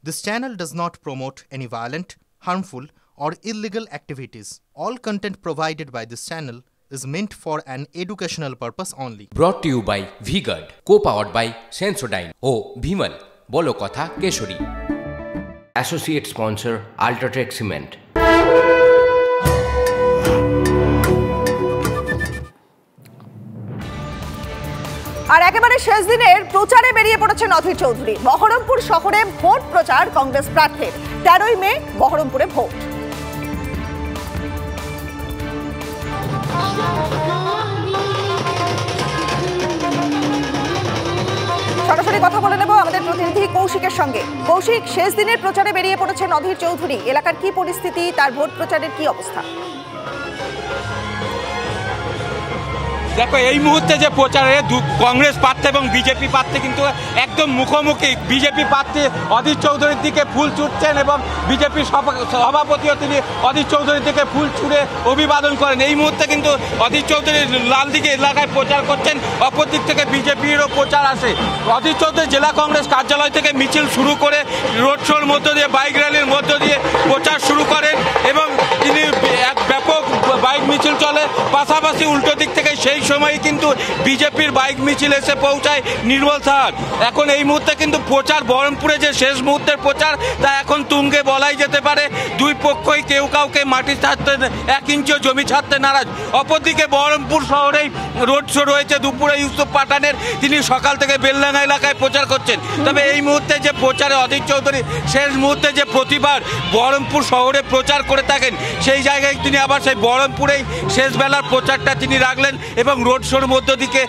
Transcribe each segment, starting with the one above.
This channel does not promote any violent, harmful, or illegal activities. All content provided by this channel is meant for an educational purpose only. Brought to you by V-Guard, co-powered by Sensodyne O Bhimal, বলো কথা Keshari. Associate sponsor Ultratech Cement. আর একেবারে শেষ দিনের প্রচারে বেরিয়ে পড়েছেন অধীর চৌধুরী। বহরমপুর শহরে vote প্রচার কংগ্রেস প্রার্থীর। 13ই মে বহরমপুরে ভোট। সরাসরি কথা বলে নেব আমাদের প্রতিনিধি কৌশিকের সঙ্গে। কৌশিক, শেষ দিনের প্রচারে বেরিয়ে পড়েছেন অধীর চৌধুরী। এলাকার কি পরিস্থিতি, তার ভোট প্রচারের কি অবস্থা? দেখো, এই মুহূর্তে যে প্রচারে কংগ্রেস প্রার্থী এবং বিজেপি প্রার্থী কিন্তু একদম মুখোমুখি। বিজেপি প্রার্থী অধীর চৌধুরীর দিকে ফুল ছুটছেন এবং বিজেপি সভাপতিও তিনি অধীর চৌধুরীর দিকে ফুল ছুঁড়ে অভিবাদন করেন। এই মুহূর্তে কিন্তু অধীর চৌধুরী লালদিঘি এলাকায় প্রচার করছেন, অপর দিক থেকে বিজেপিরও প্রচার আসে। অধীর চৌধুরী জেলা কংগ্রেস কার্যালয় থেকে মিছিল শুরু করে রোড শোর মধ্য দিয়ে, বাইক র্যালির মধ্য দিয়ে প্রচার শুরু করেন এবং তিনি এক ব্যাপক বাইক মিছিল চলে। পাশাপাশি উল্টো দিক থেকে সেই সময় কিন্তু বিজেপির বাইক মিছিল এসে পৌঁছায় নির্মল সাহার। এখন এই মুহূর্তে কিন্তু প্রচার, বহরমপুরে যে শেষ মুহূর্তের প্রচার, তা এখন তুঙ্গে বলাই যেতে পারে। দুই পক্ষই কেউ কাউকে মাটি ছাড়তে, 1 ইঞ্চিও জমি ছাড়তে নারাজ। অপরদিকে বহরমপুর শহরেই রোড শো রয়েছে দুপুরে ইউসুফ পাঠানের, তিনি সকাল থেকে বেলডাঙ্গা এলাকায় প্রচার করছেন। তবে এই মুহূর্তে যে প্রচারে অধীর চৌধুরী শেষ মুহূর্তে যে প্রতিবার বহরমপুর শহরে প্রচার করে থাকেন, সেই জায়গায় তিনি আবার সেই বহরমপুরেই শেষ বেলার প্রচারটা তিনি রাখলেন এবং রোড শোর মধ্য দিকে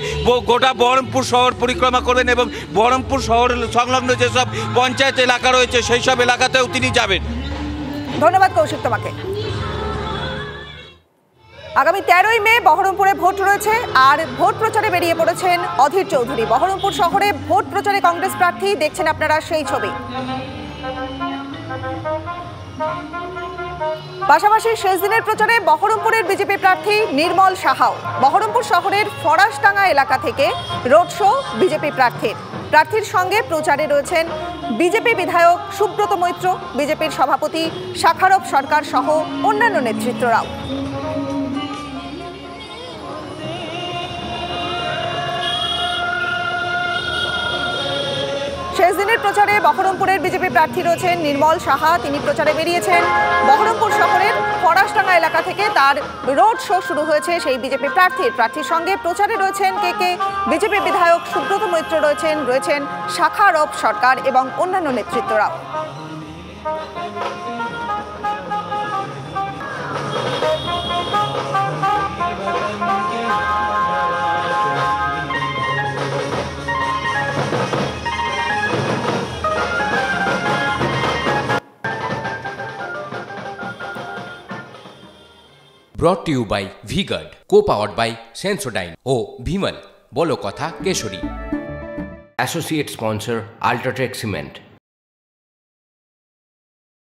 গোটা বহরমপুর শহর পরিক্রমা করবেন এবং বহরমপুর শহর সংলগ্ন যেসব পঞ্চায়েত এলাকা রয়েছে সেই সব এলাকাতেও তিনি যাবেন। ধন্যবাদ কৌশিক তোমাকে। আগামী 13ই মে বহরমপুরে ভোট রয়েছে আর ভোট প্রচারে বেরিয়ে পড়েছেন অধীর চৌধুরী। বহরমপুর শহরে ভোট প্রচারে কংগ্রেস প্রার্থী, দেখছেন আপনারা সেই ছবি। পাশাপাশি শেষ দিনের প্রচারে বহরমপুরের বিজেপি প্রার্থী নির্মল সাহাও। বহরমপুর শহরের ফরাসডাঙ্গা এলাকা থেকে রোড শো বিজেপি প্রার্থীর সঙ্গে প্রচারে রয়েছেন বিজেপি বিধায়ক সুব্রত মৈত্র, বিজেপির সভাপতি শাখারব সরকার সহ অন্যান্য নেতৃত্বরাও। শেষ দিনের প্রচারে বহরমপুরের বিজেপি প্রার্থী রয়েছেন নির্মল সাহা। তিনি প্রচারে বেরিয়েছেন বহরমপুর শহরের ফরাসডাঙ্গা এলাকা থেকে। তার রোড শো শুরু হয়েছে সেই বিজেপি প্রার্থীর সঙ্গে প্রচারে রয়েছেন কে বিজেপি বিধায়ক সুব্রত মৈত্র রয়েছেন শাখারব সরকার এবং অন্যান্য নেতৃত্বরাও। Brought to you by V-Guard, co-powered by Sensodyne O Bhimal, বলো কথা Keshari. Associate sponsor Ultratech Cement.